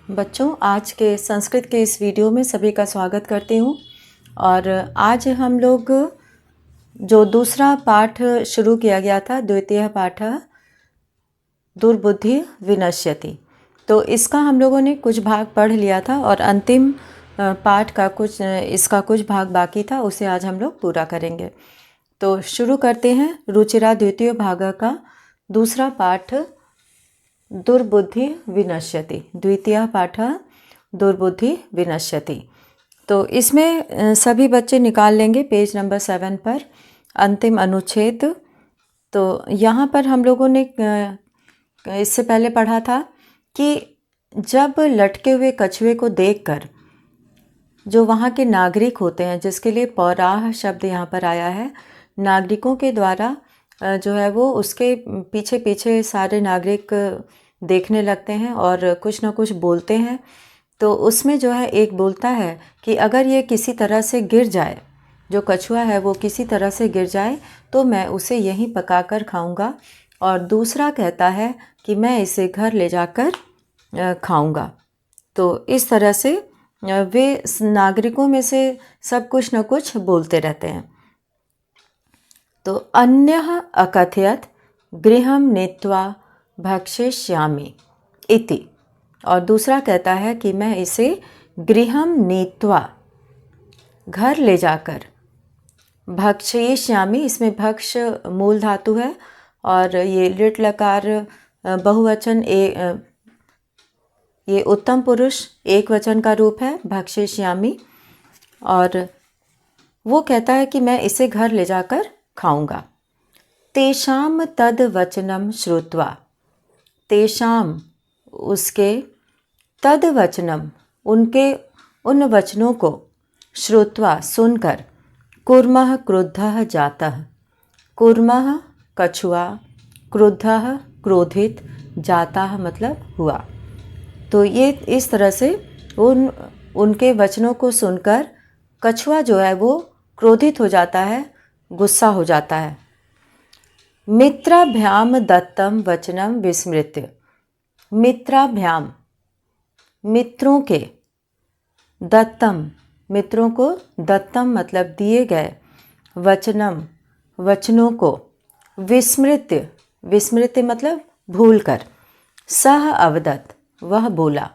बच्चों, आज के संस्कृत के इस वीडियो में सभी का स्वागत करती हूँ। और आज हम लोग जो दूसरा पाठ शुरू किया गया था, द्वितीय पाठ दुर्बुद्धि विनश्यति, तो इसका हम लोगों ने कुछ भाग पढ़ लिया था और अंतिम पाठ का इसका कुछ भाग बाकी था, उसे आज हम लोग पूरा करेंगे। तो शुरू करते हैं रुचिरा द्वितीय भाग का दूसरा पाठ दुर्बुद्धि विनश्यति। द्वितीय पाठ दुर्बुद्धि विनश्यति। तो इसमें सभी बच्चे निकाल लेंगे पेज नंबर 7 पर अंतिम अनुच्छेद। तो यहाँ पर हम लोगों ने इससे पहले पढ़ा था कि जब लटके हुए कछुए को देखकर जो वहाँ के नागरिक होते हैं, जिसके लिए पौराह शब्द यहाँ पर आया है, नागरिकों के द्वारा जो है वो उसके पीछे पीछे सारे नागरिक देखने लगते हैं और कुछ ना कुछ बोलते हैं। तो उसमें जो है एक बोलता है कि अगर ये किसी तरह से गिर जाए, जो कछुआ है वो किसी तरह से गिर जाए तो मैं उसे यहीं पकाकर खाऊंगा। और दूसरा कहता है कि मैं इसे घर ले जाकर खाऊंगा। तो इस तरह से वे नागरिकों में से सब कुछ न कुछ बोलते रहते हैं। तो अन्यः अकथयत् गृहं नीत्वा भक्षयिष्यामि इति। और दूसरा कहता है कि मैं इसे गृहं नीत्वा घर ले जाकर भक्षयिष्यामि, इसमें भक्ष मूल धातु है और ये लिट लकार बहुवचन ये उत्तम पुरुष एक वचन का रूप है भक्षयिष्यामि। और वो कहता है कि मैं इसे घर ले जाकर खाऊंगा। तेषाम तद वचनम श्रुत्वा, तेषाम उसके, तद वचनम उनके उन वचनों को, श्रुत्वा सुनकर, कूर्मः क्रुद्धः जातः, कूर्मः कछुआ, क्रुद्धः क्रोधित, जातः मतलब हुआ। तो ये इस तरह से उनके वचनों को सुनकर कछुआ जो है वो क्रोधित हो जाता है, गुस्सा हो जाता है। मित्राभ्याम दत्तम वचनम विस्मृत्य, मित्राभ्याम मित्रों के, दत्तम मित्रों को, दत्तम मतलब दिए गए, वचनम वचनों को, विस्मृत्य विस्मृत्य मतलब भूल कर, सह अवदत् वह बोला।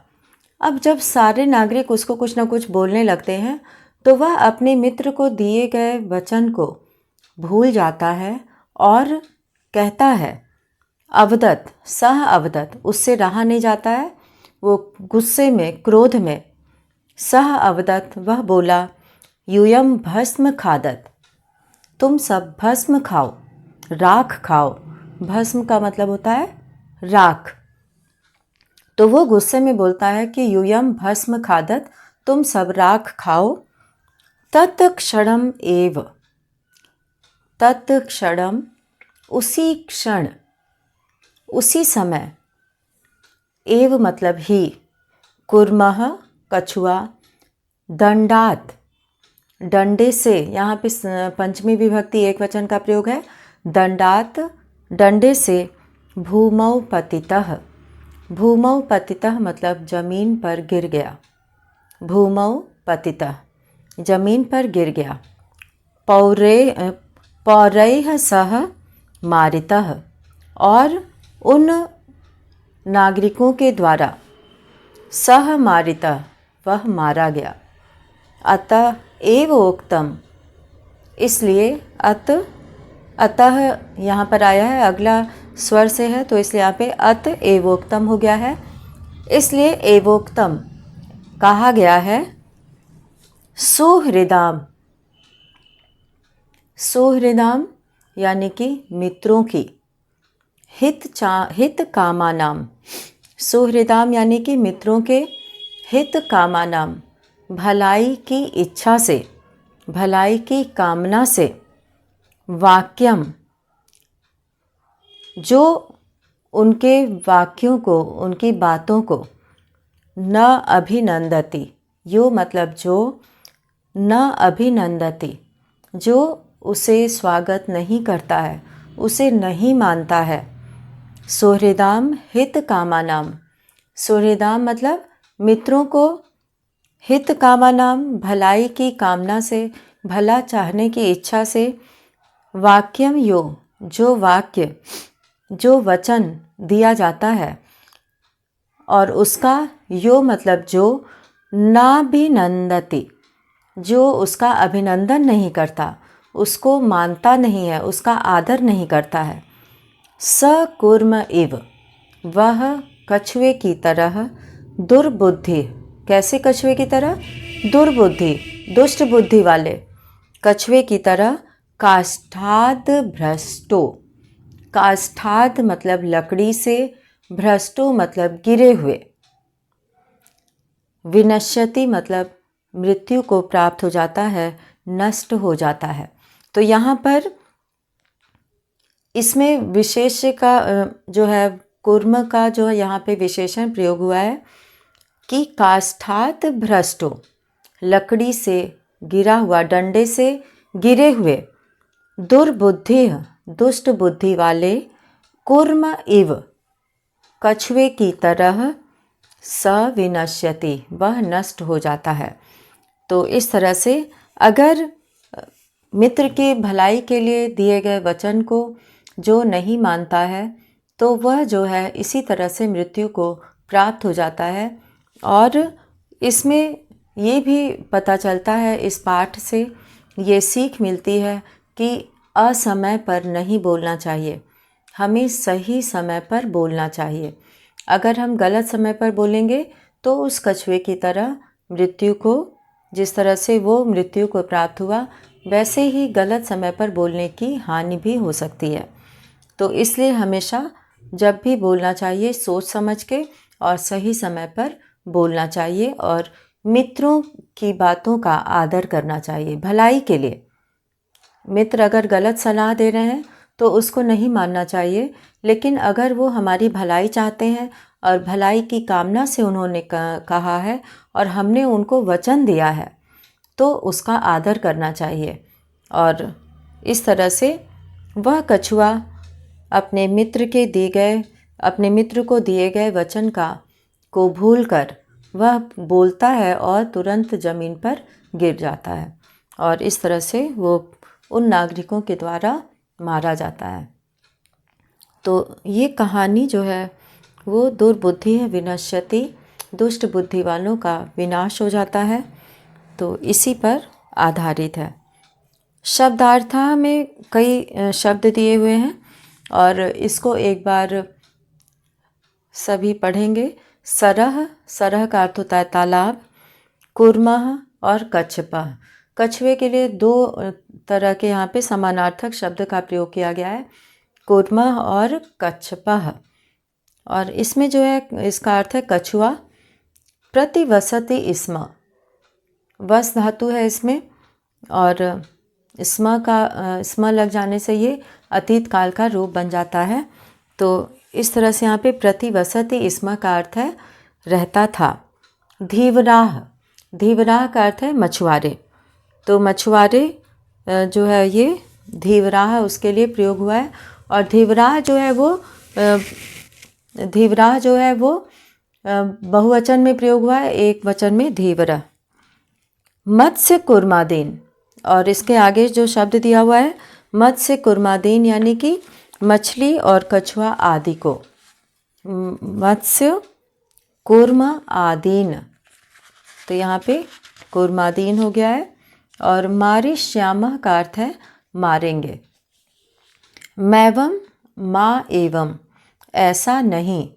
अब जब सारे नागरिक उसको कुछ ना कुछ बोलने लगते हैं तो वह अपने मित्र को दिए गए वचन को भूल जाता है और कहता है, अवदत् सह अवदत्, उससे रहा नहीं जाता है, वो गुस्से में क्रोध में, सह अवदत् वह बोला, यूयम भस्म खादत, तुम सब भस्म खाओ, राख खाओ। भस्म का मतलब होता है राख। तो वो गुस्से में बोलता है कि यूयम भस्म खादत, तुम सब राख खाओ। तत्क्षणम एव, तत्क्षणम उसी क्षण, उसी समय, एव मतलब ही, कुर्मः कछुआ, दंडात डंडे से, यहाँ पे पंचमी विभक्ति एक वचन का प्रयोग है, दंडात डंडे से, भूमौ पतितः, भूमौ पतितः मतलब जमीन पर गिर गया, भूमौ पतितः जमीन पर गिर गया। पौरैः सह मारितः, और उन नागरिकों के द्वारा, सह मारितः वह मारा गया। अतः एव उक्तम, इसलिए अतः यहाँ पर आया है, अगला स्वर से है तो इसलिए यहाँ पे अत एवोक्तम हो गया है। इसलिए एवोक्तम कहा गया है। सुहृदाम, सुहृदाम यानी कि मित्रों की, हित कामानाम, सुहृदाम यानी कि मित्रों के, हित कामानाम भलाई की इच्छा से, भलाई की कामना से, वाक्यम जो उनके वाक्यों को, उनकी बातों को, न अभिनंदति, यो मतलब जो, न अभिनंदति जो उसे स्वागत नहीं करता है, उसे नहीं मानता है। सुहृदाम हित कामानाम, सुहृदाम मतलब मित्रों को हित कामानाम भलाई की कामना से, भला चाहने की इच्छा से, वाक्यम यो जो वाक्य जो वचन दिया जाता है और उसका यो मतलब जो, नाभिनंदति जो उसका अभिनंदन नहीं करता, उसको मानता नहीं है, उसका आदर नहीं करता है। सकुर्म इव वह कछुए की तरह, दुर्बुद्धि कैसे कछुए की तरह, दुर्बुद्धि दुष्ट बुद्धि वाले कछुए की तरह, काष्ठाद भ्रष्टो, काष्ठाद मतलब लकड़ी से, भ्रष्टो मतलब गिरे हुए, विनश्यति मतलब मृत्यु को प्राप्त हो जाता है, नष्ट हो जाता है। तो यहाँ पर इसमें विशेष का जो है, कुर्म का जो है यहाँ पे विशेषण प्रयोग हुआ है कि काष्ठात भ्रष्टो, लकड़ी से गिरा हुआ, डंडे से गिरे हुए, दुर्बुद्धि दुष्ट बुद्धि वाले, कुर्म इव कछुए की तरह, सविनश्यति वह नष्ट हो जाता है। तो इस तरह से अगर मित्र की भलाई के लिए दिए गए वचन को जो नहीं मानता है तो वह जो है इसी तरह से मृत्यु को प्राप्त हो जाता है। और इसमें ये भी पता चलता है, इस पाठ से ये सीख मिलती है कि असमय पर नहीं बोलना चाहिए, हमें सही समय पर बोलना चाहिए। अगर हम गलत समय पर बोलेंगे तो उस कछुए की तरह मृत्यु को, जिस तरह से वो मृत्यु को प्राप्त हुआ, वैसे ही गलत समय पर बोलने की हानि भी हो सकती है। तो इसलिए हमेशा जब भी बोलना चाहिए सोच समझ के और सही समय पर बोलना चाहिए और मित्रों की बातों का आदर करना चाहिए भलाई के लिए। मित्र अगर गलत सलाह दे रहे हैं तो उसको नहीं मानना चाहिए, लेकिन अगर वो हमारी भलाई चाहते हैं और भलाई की कामना से उन्होंने कहा है और हमने उनको वचन दिया है तो उसका आदर करना चाहिए। और इस तरह से वह कछुआ अपने मित्र को दिए गए वचन को भूलकर वह बोलता है और तुरंत ज़मीन पर गिर जाता है और इस तरह से वो उन नागरिकों के द्वारा मारा जाता है। तो ये कहानी जो है वो दुर्बुद्धि है, विनश्यति दुष्ट बुद्धि वालों का विनाश हो जाता है, तो इसी पर आधारित है। शब्दार्थ में कई शब्द दिए हुए हैं और इसको एक बार सभी पढ़ेंगे। सरह, सरह का अर्थ होता है तालाब, कुर्मः और कच्छपः। कछुए के लिए दो तरह के यहाँ पे समानार्थक शब्द का प्रयोग किया गया है, कुर्मः और कच्छपः। और इसमें जो है इसका अर्थ है कछुआ। प्रतिवसति स्म, वस धातु है इसमें और स्म लग जाने से ये अतीत काल का रूप बन जाता है। तो इस तरह से यहाँ पे प्रतिवसति स्म का अर्थ है रहता था। धीवराह, धीवराह का अर्थ है मछुआरे। तो मछुआरे जो है ये धीवराह उसके लिए प्रयोग हुआ है। और धीवराह जो है वो बहुवचन में प्रयोग हुआ है, एक वचन में धीवरा। मत्स्य कुर्मादीन, और इसके आगे जो शब्द दिया हुआ है मत्स्य कुर्मादीन यानी कि मछली और कछुआ आदि को, मत्स्य कुर्म आदीन, तो यहाँ पे कुर्मादीन हो गया है। और मारिष्यामः का अर्थ है मारेंगे। मैवम, माँ एवं, ऐसा नहीं,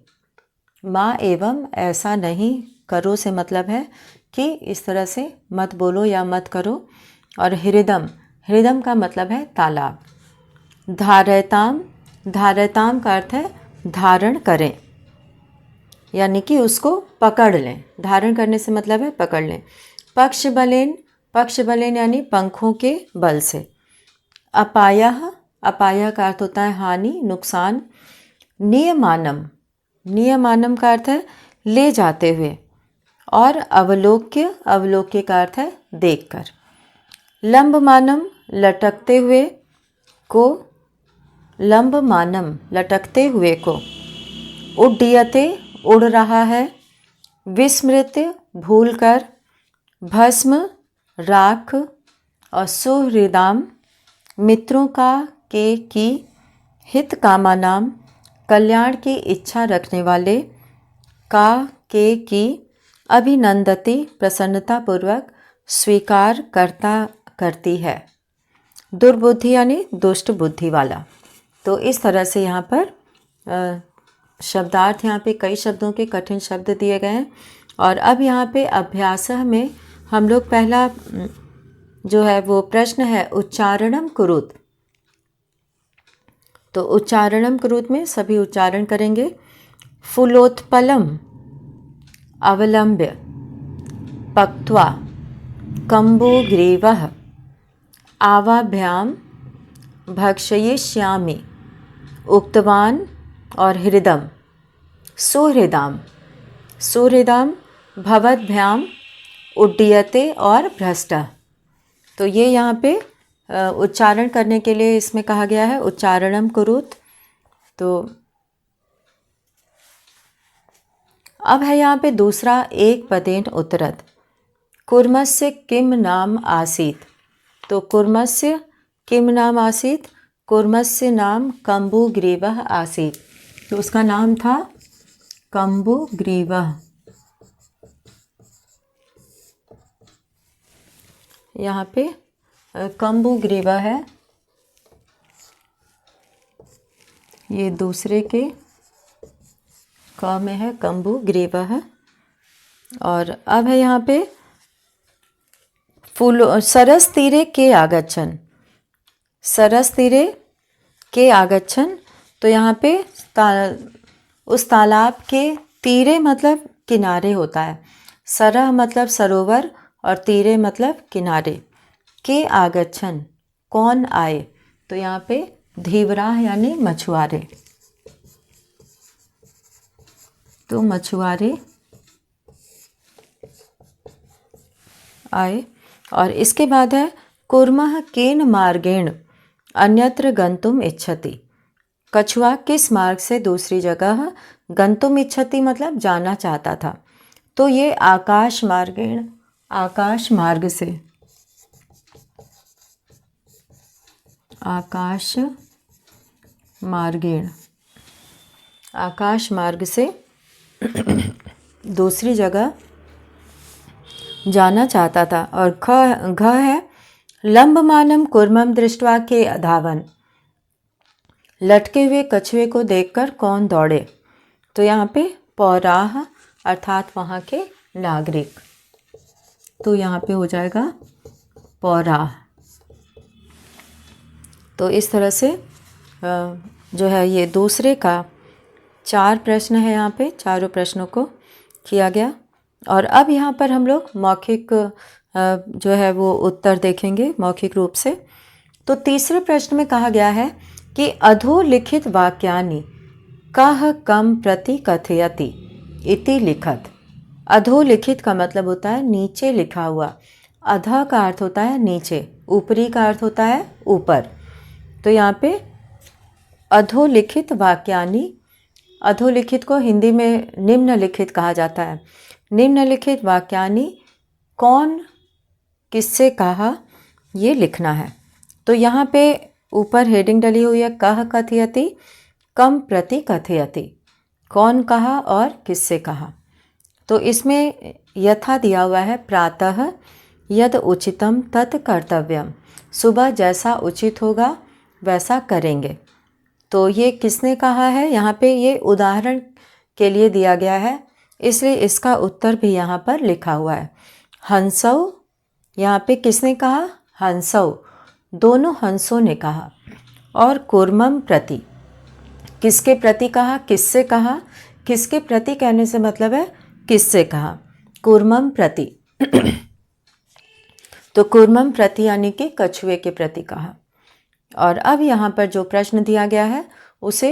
माँ एवं ऐसा नहीं, करो से मतलब है कि इस तरह से मत बोलो या मत करो। और हृदम, हृदम का मतलब है तालाब। धारयताम, धारयताम का अर्थ है धारण करें, यानी कि उसको पकड़ लें। धारण करने से मतलब है पकड़ लें। पक्ष बलेन, पक्ष बलेन यानी पंखों के बल से। अपायः, अपायः का अर्थ होता है हानि, नुकसान। नियमानम, नियमानम का अर्थ है ले जाते हुए। और अवलोक्य, अवलोक्य का अर्थ है देखकर। लंबमानम, लटकते हुए को, लंबमानम लटकते हुए को। उड्डीयते, उड़ रहा है। विस्मृत्य भूलकर, भस्म राख और सुहृदाम मित्रों का के की, हित कामा नाम कल्याण की इच्छा रखने वाले का के की, अभिनंदती प्रसन्नतापूर्वक स्वीकार करता करती है। दुर्बुद्धि यानी दुष्ट बुद्धि वाला। तो इस तरह से यहाँ पर शब्दार्थ, यहाँ पे कई शब्दों के कठिन शब्द दिए गए हैं। और अब यहाँ पे अभ्यास में हम लोग पहला जो है वो प्रश्न है उच्चारणम कुरुत। तो उच्चारणम कुरुत में सभी उच्चारण करेंगे। फूलोत्पलम अवलंब्य पक्त्वा कम्बुग्रीवः आवाभ्याम भक्षयिष्यामि उक्तवान और हृदम सुहृदाम। सुहृदाम भवद्भ्याम उड्डीयते और भ्रष्टः। तो ये यहाँ पे उच्चारण करने के लिए इसमें कहा गया है उच्चारणम कुरुत। तो अब है यहाँ पे दूसरा एक पदेन उत्तरत। कुर्मस्य किम नाम आसीत। तो कुर्मस्य किम नाम आसीत, कुर्मस्य नाम कम्बुग्रीवः आसीत। तो उसका नाम था कम्बुग्रीवः। यहाँ पे कम्बुग्रीवः है, ये दूसरे के क में है कम्बुग्रीवः। और अब है यहाँ पे फूलो सरस तीरे के आगच्छन। सरस तीरे के आगच्छन। तो यहाँ पे उस तालाब के तीरे मतलब किनारे होता है। सरह मतलब सरोवर और तीरे मतलब किनारे। के आगच्छन कौन आए। तो यहाँ पे धीवराह यानी मछुआरे। तो मछुआरे आए। और इसके बाद है कुर्मः केन मार्गेण अन्यत्र गंतुम इच्छति। कछुआ किस मार्ग से दूसरी जगह गंतुम इच्छति मतलब जाना चाहता था। तो ये आकाश मार्गेण, आकाश मार्ग से, आकाश मार्गेण, आकाश मार्ग से दूसरी जगह जाना चाहता था। और घ है लंबमानम कुर्मम दृष्ट्वा के अधावन। लटके हुए कछुए को देखकर कौन दौड़े। तो यहाँ पे पौराह अर्थात वहाँ के नागरिक। तो यहाँ पे हो जाएगा पौराह। तो इस तरह से जो है ये दूसरे का 4 प्रश्न है, यहाँ पे चारों प्रश्नों को किया गया। और अब यहाँ पर हम लोग मौखिक जो है वो उत्तर देखेंगे मौखिक रूप से। तो तीसरे प्रश्न में कहा गया है कि अधोलिखित वाक्यानि कः कम प्रति कथयति इति लिखत। अधोलिखित का मतलब होता है नीचे लिखा हुआ। अधः का अर्थ होता है नीचे, ऊपरी का अर्थ होता है ऊपर। तो यहाँ पे अधोलिखित वाक्यानि, अधोलिखित को हिंदी में निम्नलिखित कहा जाता है। निम्नलिखित वाक्यानि कौन किससे कहा ये लिखना है। तो यहाँ पे ऊपर हेडिंग डली हुई है कः कथयति कम प्रति कथयति, कौन कहा और किससे कहा। तो इसमें यथा दिया हुआ है प्रातः यद उचितम तत् कर्तव्यम। सुबह जैसा उचित होगा वैसा करेंगे। तो ये किसने कहा है, यहाँ पे ये उदाहरण के लिए दिया गया है, इसलिए इसका उत्तर भी यहाँ पर लिखा हुआ है। हंसौ, यहाँ पे किसने कहा, हंसौ, दोनों हंसों ने कहा। और कुर्मम प्रति, किसके प्रति कहा, किससे कहा। किसके प्रति कहने से मतलब है किससे कहा, कुर्मम प्रति। तो कुर्मम प्रति यानी कि कछुए के प्रति कहा। और अब यहाँ पर जो प्रश्न दिया गया है उसे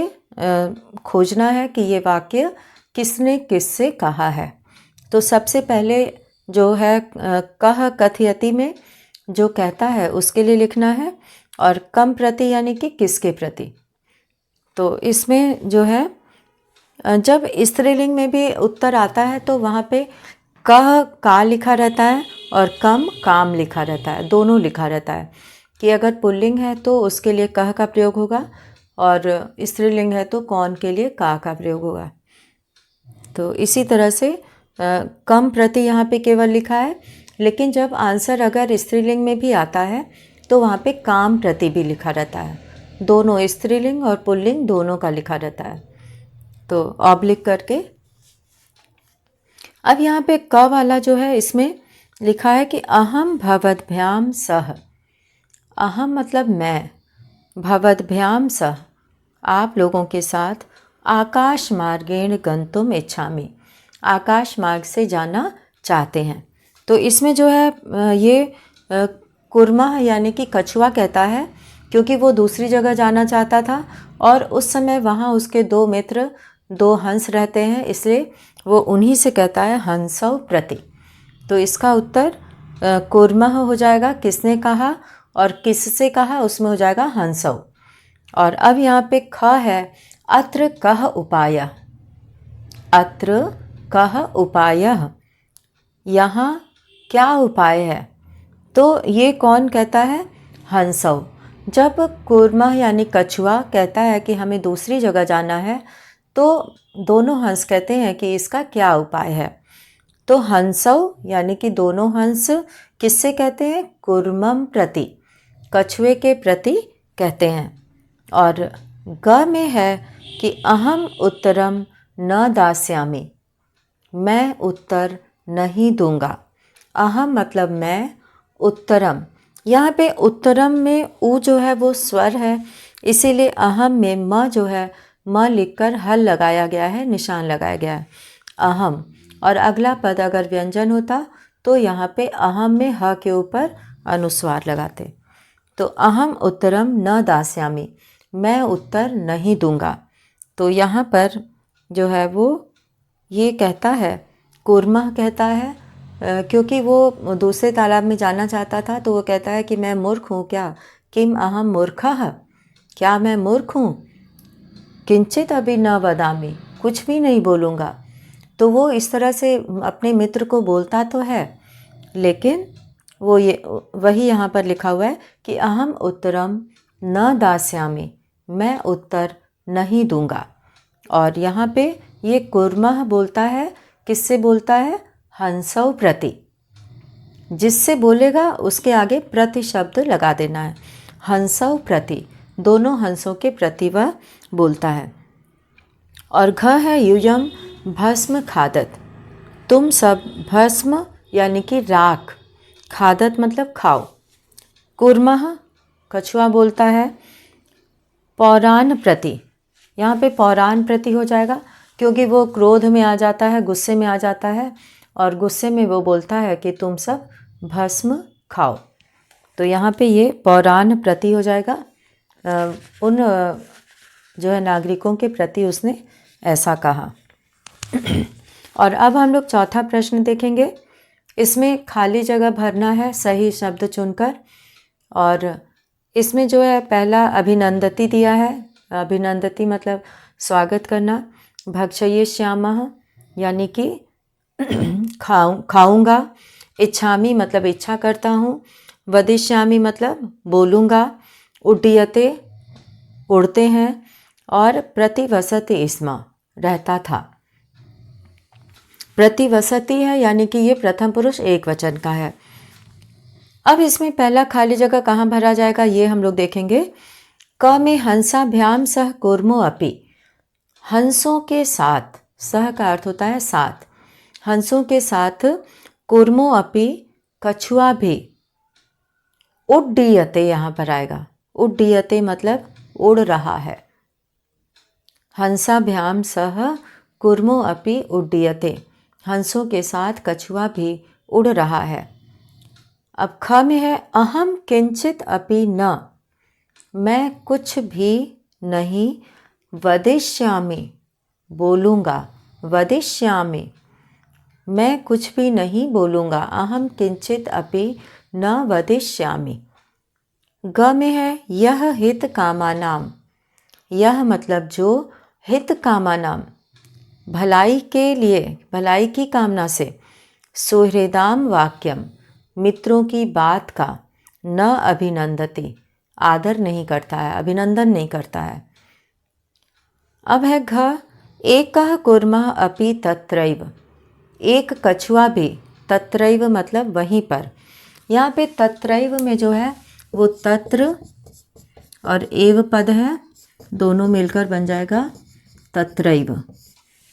खोजना है कि ये वाक्य किसने किससे कहा है। तो सबसे पहले जो है कह कथयति में जो कहता है उसके लिए लिखना है, और कम प्रति यानी कि किसके प्रति। तो इसमें जो है जब स्त्रीलिंग में भी उत्तर आता है तो वहाँ पे कह का लिखा रहता है और कम काम लिखा रहता है, दोनों लिखा रहता है कि अगर पुल्लिंग है तो उसके लिए कह का प्रयोग होगा और स्त्रीलिंग है तो कौन के लिए का प्रयोग होगा। तो इसी तरह से कम प्रति यहाँ पे केवल लिखा है, लेकिन जब आंसर अगर स्त्रीलिंग में भी आता है तो वहाँ पे काम प्रति भी लिखा रहता है, दोनों स्त्रीलिंग और पुल्लिंग दोनों का लिखा रहता है। तो ऑब्लिक करके अब यहाँ पे क वाला जो है इसमें लिखा है कि अहम भवद्भ्याम सह। अहम मतलब मैं, भवद्भ्याम सह आप लोगों के साथ आकाश मार्गेण गंतुम इच्छामि, आकाश मार्ग से जाना चाहते हैं। तो इसमें जो है ये कुरमा यानी कि कछुआ कहता है, क्योंकि वो दूसरी जगह जाना चाहता था और उस समय वहाँ उसके दो मित्र, दो हंस रहते हैं, इसलिए वो उन्हीं से कहता है हंसव प्रति। तो इसका उत्तर कुर्मः हो जाएगा, किसने कहा और किससे कहा, उसमें हो जाएगा हंसव। और अब यहाँ पे ख है अत्र कह उपाय, अत्र कह उपाय, यहाँ क्या उपाय है। तो ये कौन कहता है, हंसव। जब कुर्मा यानी कछुआ कहता है कि हमें दूसरी जगह जाना है तो दोनों हंस कहते हैं कि इसका क्या उपाय है। तो हंसव यानी कि दोनों हंस किससे कहते हैं, कुर्मम प्रति, कछुए के प्रति कहते हैं। और ग में है कि अहम उत्तरम न दास्यामि, मैं उत्तर नहीं दूंगा। अहम मतलब मैं, उत्तरम, यहाँ पे उत्तरम में उ जो है वो स्वर है, इसीलिए अहम में म जो है म लिखकर हल लगाया गया है, निशान लगाया गया है, अहम। और अगला पद अगर व्यंजन होता तो यहाँ पे अहम में ह के ऊपर अनुस्वार लगाते। तो अहम उत्तरम न दास्यामि, मैं उत्तर नहीं दूंगा। तो यहाँ पर जो है वो ये कहता है, कुर्मा कहता है, क्योंकि वो दूसरे तालाब में जाना चाहता था तो वो कहता है कि मैं मूर्ख हूँ क्या, किम अहम मूर्खः, क्या मैं मूर्ख हूँ, किंचित अभी न वदामि, कुछ भी नहीं बोलूँगा। तो वो इस तरह से अपने मित्र को बोलता तो है, लेकिन वो ये वही यहाँ पर लिखा हुआ है कि अहम उत्तरम न दास्यामि, मैं उत्तर नहीं दूंगा। और यहाँ पे ये कुर्मः बोलता है, किससे बोलता है, हंसव प्रति, जिससे बोलेगा उसके आगे प्रति शब्द लगा देना है, हंसव प्रति, दोनों हंसों के प्रति वह बोलता है। और घ है यूयम भस्म खादत, तुम सब भस्म यानी कि राख, खादत मतलब खाओ। कुर्मः कछुआ बोलता है पौराण प्रति, यहाँ पे पौराण प्रति हो जाएगा क्योंकि वो क्रोध में आ जाता है, गुस्से में आ जाता है और गुस्से में वो बोलता है कि तुम सब भस्म खाओ। तो यहाँ पे ये पौराण प्रति हो जाएगा, उन जो है नागरिकों के प्रति उसने ऐसा कहा। और अब हम लोग चौथा प्रश्न देखेंगे। इसमें खाली जगह भरना है सही शब्द चुनकर, और इसमें जो है पहला अभिनंदती दिया है, अभिनंदती मतलब स्वागत करना, भक्षयिष्यामः यानी कि खाऊंगा, इच्छामि मतलब इच्छा करता हूँ, वदिष्यामि मतलब बोलूँगा, उड्डीयते उड़ते हैं, और प्रतिवसति स्म रहता था। प्रतिवसति है यानी कि ये प्रथम पुरुष एक वचन का है। अब इसमें पहला खाली जगह कहाँ भरा जाएगा ये हम लोग देखेंगे। क में हंसाभ्याम सह कुर्मो अपि, हंसों के साथ, सह का अर्थ होता है साथ, हंसों के साथ, कुर्मो अपि कछुआ भी, उड्डीयते यहाँ पर आएगा, उड्डीयते मतलब उड़ रहा है, हंसाभ्याम सह कुर्मो अपि उड्डीयते, हंसों के साथ कछुआ भी उड़ रहा है। अब ख में है अहम किंचित अपि न, मैं कुछ भी नहीं, वदिष्यामि बोलूँगा, वदिष्यामि मैं कुछ भी नहीं बोलूँगा, अहम किंचित अपि न वदिष्यामि। ग में है यह हित कामानाम, यह मतलब जो, हित कामानाम भलाई के लिए, भलाई की कामना से, सुहृदाम वाक्यम, मित्रों की बात का, न अभिनंदति, आदर नहीं करता है, अभिनंदन नहीं करता है। अब है घ, एकः कुर्मः अपि तत्रैव, एक कछुआ भी, तत्रैव मतलब वहीं पर। यहाँ पे तत्रैव में जो है वो तत्र और एव पद है, दोनों मिलकर बन जाएगा तत्रैव।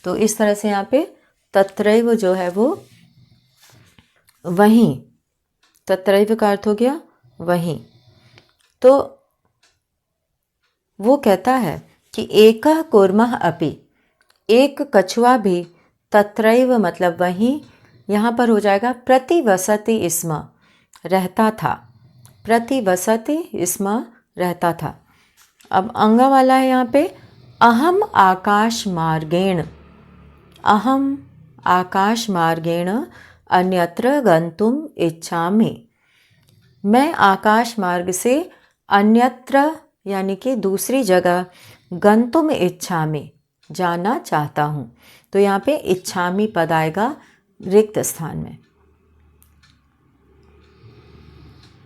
तो इस तरह से यहाँ पे तत्रैव जो है वो वहीं, तत्रैव का अर्थ हो गया वहीं। तो वो कहता है कि एकः कुर्मः अपि, एक कछुआ भी, तत्रैव मतलब वहीं, यहाँ पर हो जाएगा प्रतिवसति स्म, रहता था, प्रतिवसति स्म रहता था। अब अंगा वाला है यहाँ पे, अहम आकाश मार्गेण, अहम आकाश मार्गेण अन्यत्र गंतुम इच्छामि, मैं आकाश मार्ग से अन्यत्र यानी कि दूसरी जगह, गंतुम इच्छामि जाना चाहता हूँ। तो यहाँ पे इच्छामि पद आएगा रिक्त स्थान में।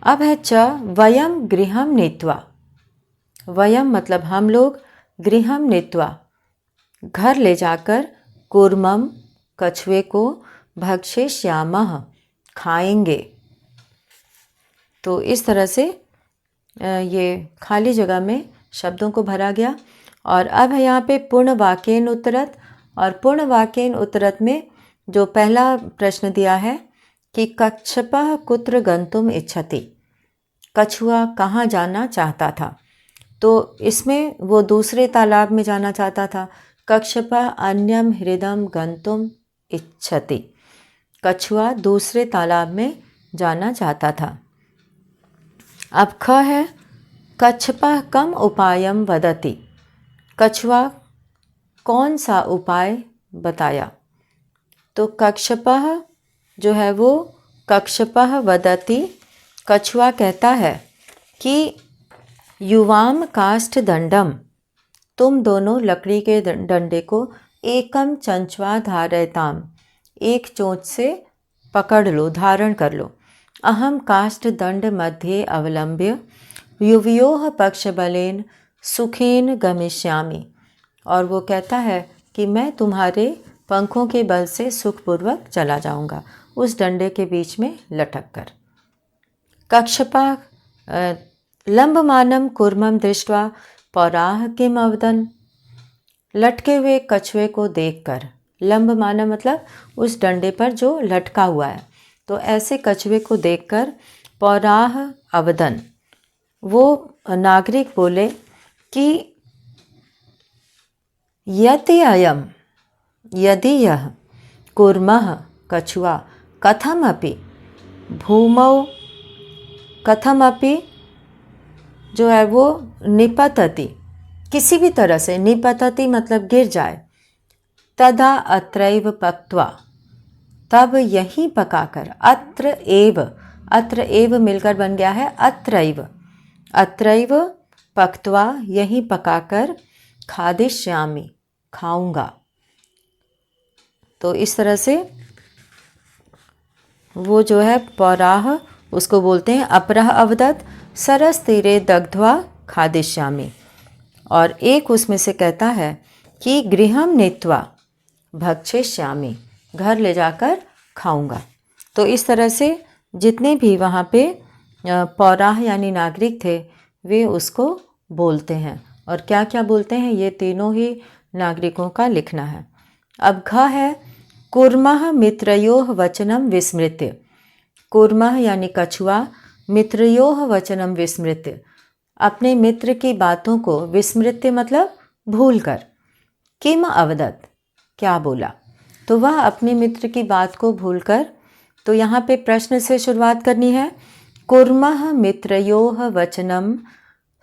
अब है च, वयम गृहम नीत्वा, वयम मतलब हम लोग, गृहम नीत्वा घर ले जाकर, कूर्मम कछुए को, भक्षिष्यामः खाएंगे। तो इस तरह से ये खाली जगह में शब्दों को भरा गया। और अब है यहाँ पे पूर्ण वाक्येन उत्तरत, और पूर्ण वाक्येन उत्तरत में जो पहला प्रश्न दिया है कि कच्छपः कुत्र गंतुम इच्छति, कछुआ कहाँ जाना चाहता था। तो इसमें वो दूसरे तालाब में जाना चाहता था। कच्छपः अन्यम हृदम गंतुम इच्छति, कछुआ दूसरे तालाब में जाना चाहता था। अब ख है, कच्छपः कम उपायम वदति, कछुआ कौन सा उपाय बताया। तो कक्षपः जो है वो, कक्षपः वदति, कछुआ कहता है कि युवाम काष्ठ दंडम, तुम दोनों लकड़ी के डंडे को, एकम चंचवा धारयताम, एक चोंच से पकड़ लो, धारण कर लो। अहम काष्ठ दंड मध्ये अवलंब्य युवयोः पक्ष बलेन सुखेन गमिष्यामि, और वो कहता है कि मैं तुम्हारे पंखों के बल से सुखपूर्वक चला जाऊंगा, उस डंडे के बीच में लटक कर। कक्षपः लंबमानम कूर्मम दृष्ट्वा पौराह किम अवदन्, लटके हुए कछुए को देखकर, लंबमानम मतलब उस डंडे पर जो लटका हुआ है, तो ऐसे कछुए को देखकर पौराह अवदन्, वो नागरिक बोले कि यदि अयम, यदि यह, कूर्मः कछुआ, कथमपि भूमौ, कथमपि जो है वो निपतति, किसी भी तरह से, निपतति मतलब गिर जाए, तदा अत्रैव पक्त्वा, तब यहीं पकाकर, अत्र एव, अत्र एव मिलकर बन गया है अत्रैव, अत्रैव पक्त्वा यहीं पकाकर, खादिष्यामि खाऊंगा। तो इस तरह से वो जो है पौराह, उसको बोलते हैं अपरः अवदत् सरस तीरे दग्ध्वा खादिष्यामि, और एक उसमें से कहता है कि गृहम नीत्वा भक्षिष्यामि, घर ले जाकर खाऊंगा। तो इस तरह से जितने भी वहाँ पे पौराह यानी नागरिक थे, वे उसको बोलते हैं, और क्या क्या बोलते हैं ये तीनों ही नागरिकों का लिखना है। अब घ है, कूर्मः मित्रयोः वचनम विस्मृत्य, कूर्मः यानी कछुआ, मित्रयोः वचनम विस्मृत्य, अपने मित्र की बातों को, विस्मृत्य मतलब भूल कर, किम अवदत् क्या बोला, तो वह अपने मित्र की बात को भूलकर। तो यहाँ पे प्रश्न से शुरुआत करनी है, कूर्मः मित्रयोः वचनम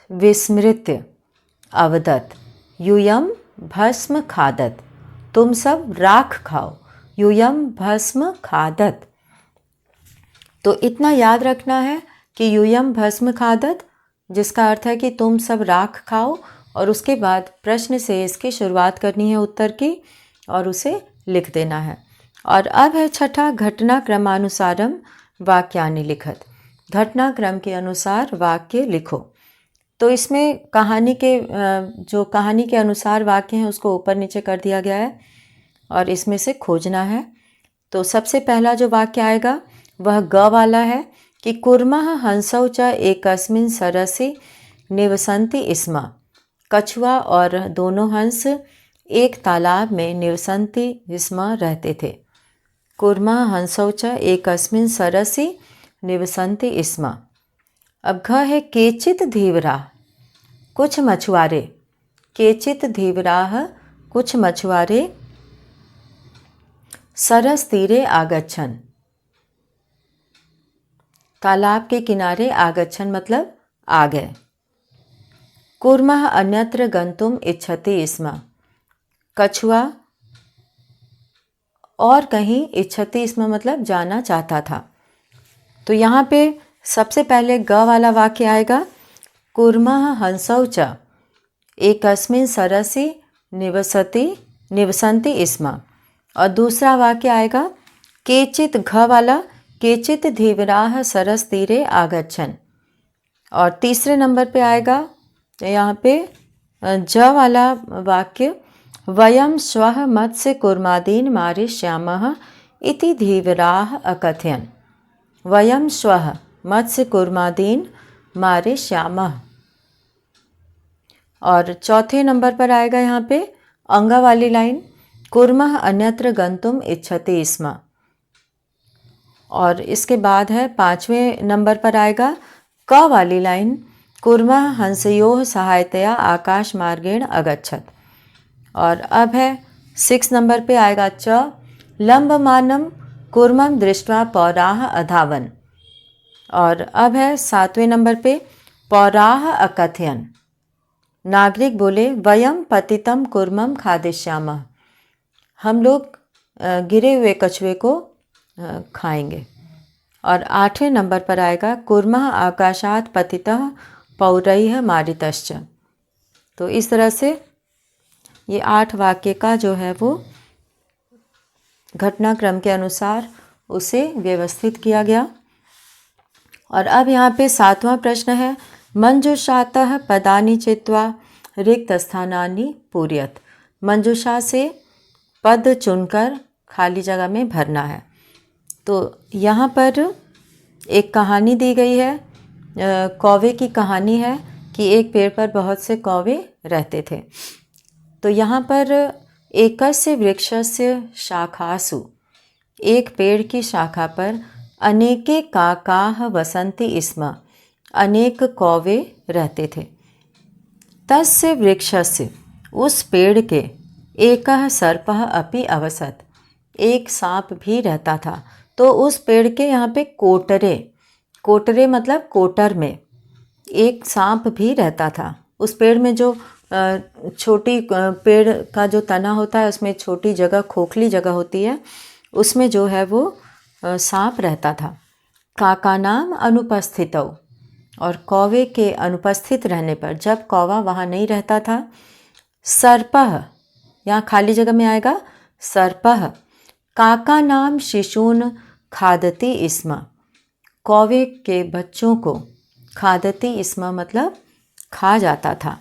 विस्मृत्य अवदत् यूयम भस्म खादत, तुम सब राख खाओ, यूयम भस्म खादत। तो इतना याद रखना है कि यूयम भस्म खादत, जिसका अर्थ है कि तुम सब राख खाओ, और उसके बाद प्रश्न से इसकी शुरुआत करनी है उत्तर की, और उसे लिख देना है। और अब है छठा, घटनाक्रमानुसारम वाक्यानि लिखत। घटनाक्रम के अनुसार वाक्य लिखो। तो इसमें जो कहानी के अनुसार वाक्य हैं उसको ऊपर नीचे कर दिया गया है और इसमें से खोजना है। तो सबसे पहला जो वाक्य आएगा वह ग वाला है कि कुर्मः हंसौ च एकस्मिन् सरसि निवसन्ति स्म। कछुआ और दोनों हंस एक तालाब में निवसन्ति स्म रहते थे। कुर्मः हंसौ च एकस्मिन् सरसि निवसन्ति स्म। अब घ है केचित् धीवराः, कुछ मछुआरे। केचित् धीवराः, कुछ मछुआरे सरस तीरे आगच्छन्, तालाब के किनारे आगच्छन् मतलब आ गए। कुर्मः अन्यत्र गन्तुम् इच्छति स्म। कछुआ और कहीं इच्छति स्म मतलब जाना चाहता था। तो यहाँ पे सबसे पहले ग वाला वाक्य आएगा कुर्मः हंसौ च एकस्मिन् सरसि निवसन्ति स्म। और दूसरा वाक्य आएगा केचित्, घ वाला, केचित् धीवराः सरस तीरे आगच्छन्। और तीसरे नंबर पे आएगा यहाँ पे ज वाला वाक्य वयं श्वः मत्स्य कूर्मादीन् मारिष्यामः इति धीवराः अकथयन्। वयं श्वः मत्स्य कूर्मादीन् मारिष्यामः। और चौथे नंबर पर आएगा यहाँ पे अंगा वाली लाइन कुर्मः अन्यत्र गन्तुम् इच्छति स्म। और इसके बाद है पाँचवें नंबर पर आएगा क वाली लाइन कुर्मः हंसयोः सहायतया आकाश मार्गेण अगच्छत्। और अब है 6 नंबर पे आएगा च लंबमानं कुर्मं दृष्ट्वा पौराः अधावन्। और अब है 7वें नंबर पे पौराः अकथयन्। नागरिक बोले वयं पतितं कुर्मं खादिष्यामः। हम लोग गिरे हुए कछुए को खाएंगे। और 8वें नंबर पर आएगा कुर्मः आकाशात् पतितः पौरैः मारितश्च। तो इस तरह से ये 8 वाक्य का जो है वो घटनाक्रम के अनुसार उसे व्यवस्थित किया गया। और अब यहाँ पे 7वां प्रश्न है मंजूषातः पदानि चित्वा रिक्त स्थानानि पूरयत। मंजूषा से पद चुनकर खाली जगह में भरना है। तो यहाँ पर एक कहानी दी गई है, कौवे की कहानी है कि एक पेड़ पर बहुत से कौवे रहते थे। तो यहाँ पर एकस्य वृक्षस्य शाखासु, एक पेड़ की शाखा पर अनेके काकाः वसन्ति स्म, अनेक कौवे रहते थे। तस्य वृक्षस्य, उस पेड़ के एकः सर्पः अपि अवसत्, एक सांप भी रहता था। तो उस पेड़ के यहाँ पे कोटरे, कोटरे मतलब कोटर में एक सांप भी रहता था। उस पेड़ में जो छोटी पेड़ का जो तना होता है उसमें छोटी जगह, खोखली जगह होती है, उसमें जो है वो सांप रहता था। काका नाम अनुपस्थितौ, और कौवे के अनुपस्थित रहने पर, जब कौवा वहाँ नहीं रहता था, सर्पः, यहाँ खाली जगह में आएगा सर्पः काका नाम शिशून खादति स्म, कौवे के बच्चों को खादति स्म मतलब खा जाता था।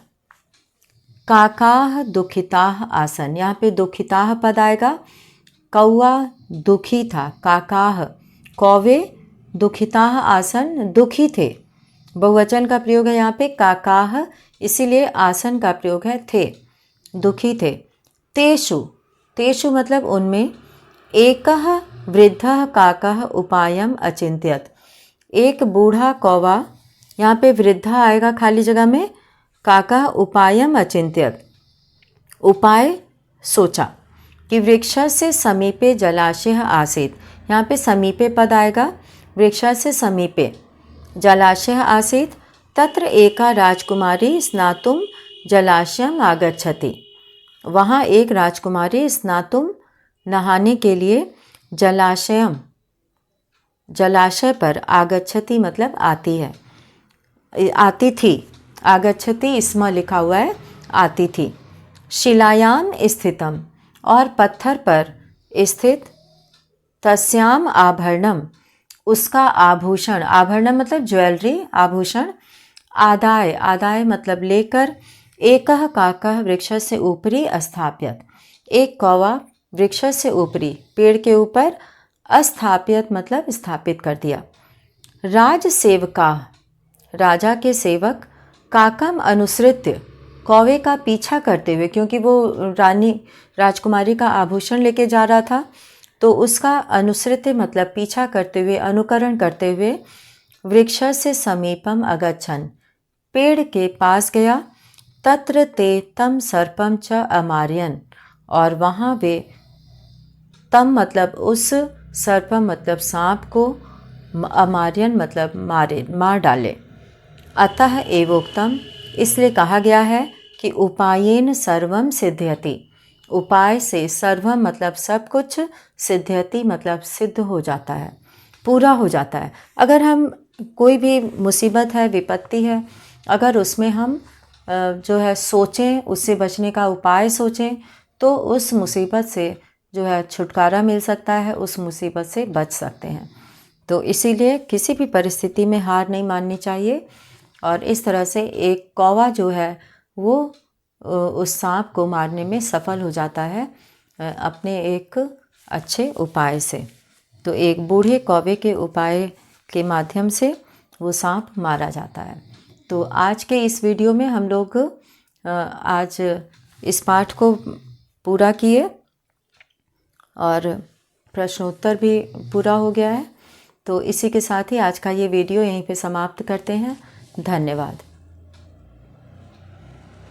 काकाः दुखिताः आसन, यहाँ पे दुखिताः पद आएगा। कौवा दुखी था, काकाः कौवे, दुखिताः आसन दुखी थे। बहुवचन का प्रयोग है यहाँ पे काकाः, इसीलिए आसन का प्रयोग है थे, दुखी थे। तेषु, तेषु मतलब उनमें, एकः वृद्धः काकः उपायम अचिंत्यत, एक बूढ़ा कौवा, यहाँ पे वृद्धा आएगा खाली जगह में, काकः उपायम अचिंत्यत, उपाय सोचा कि वृक्षस्य समीपे जलाशय आसीत्, यहाँ पे समीपे पद आएगा, वृक्षस्य समीपे जलाशय आसीत्, तत्र एका राजकुमारी स्नातुं जलाशयम् आगच्छति, वहाँ एक राजकुमारी स्नातुं नहाने के लिए जलाशयम, जलाशय पर, आगच्छति मतलब आती है, आती थी, आगच्छति स्म लिखा हुआ है, आती थी। शिलायाम स्थितम, और पत्थर पर स्थित तस्याम आभरणम, उसका आभूषण, आभरणम मतलब ज्वेलरी, आभूषण, आदाय, आदाय मतलब लेकर, एकह काकः वृक्ष से ऊपरी अस्थाप्यत, एक कौवा वृक्ष से ऊपरी पेड़ के ऊपर, अस्थाप्यत मतलब स्थापित कर दिया। राज सेवका, राजा के सेवक, काकम अनुसृत्य, कौवे का पीछा करते हुए, क्योंकि वो रानी राजकुमारी का आभूषण लेके जा रहा था, तो उसका अनुसृत्य मतलब पीछा करते हुए, अनुकरण करते हुए, वृक्ष से समीपम अगच्छन, पेड़ के पास गया, तत्र ते तम सर्पम च अमार्यन, और वहाँ वे तम मतलब उस, सर्पम मतलब सांप को, अमार्यन मतलब मारे, मार डाले। अतः एवोक्तम, इसलिए कहा गया है कि उपायेन सर्वम सिद्ध्यति, उपाय से सर्वम मतलब सब कुछ, सिद्ध्यति मतलब सिद्ध हो जाता है, पूरा हो जाता है। अगर हम कोई भी मुसीबत है, विपत्ति है, अगर उसमें हम जो है सोचें, उससे बचने का उपाय सोचें, तो उस मुसीबत से जो है छुटकारा मिल सकता है, उस मुसीबत से बच सकते हैं। तो इसीलिए किसी भी परिस्थिति में हार नहीं माननी चाहिए। और इस तरह से एक कौवा जो है वो उस सांप को मारने में सफल हो जाता है अपने एक अच्छे उपाय से। तो एक बूढ़े कौवे के उपाय के माध्यम से वो सांप मारा जाता है। तो आज के इस वीडियो में हम लोग आज इस पाठ को पूरा किए और प्रश्नोत्तर भी पूरा हो गया है। तो इसी के साथ ही आज का ये वीडियो यहीं पे समाप्त करते हैं। धन्यवाद।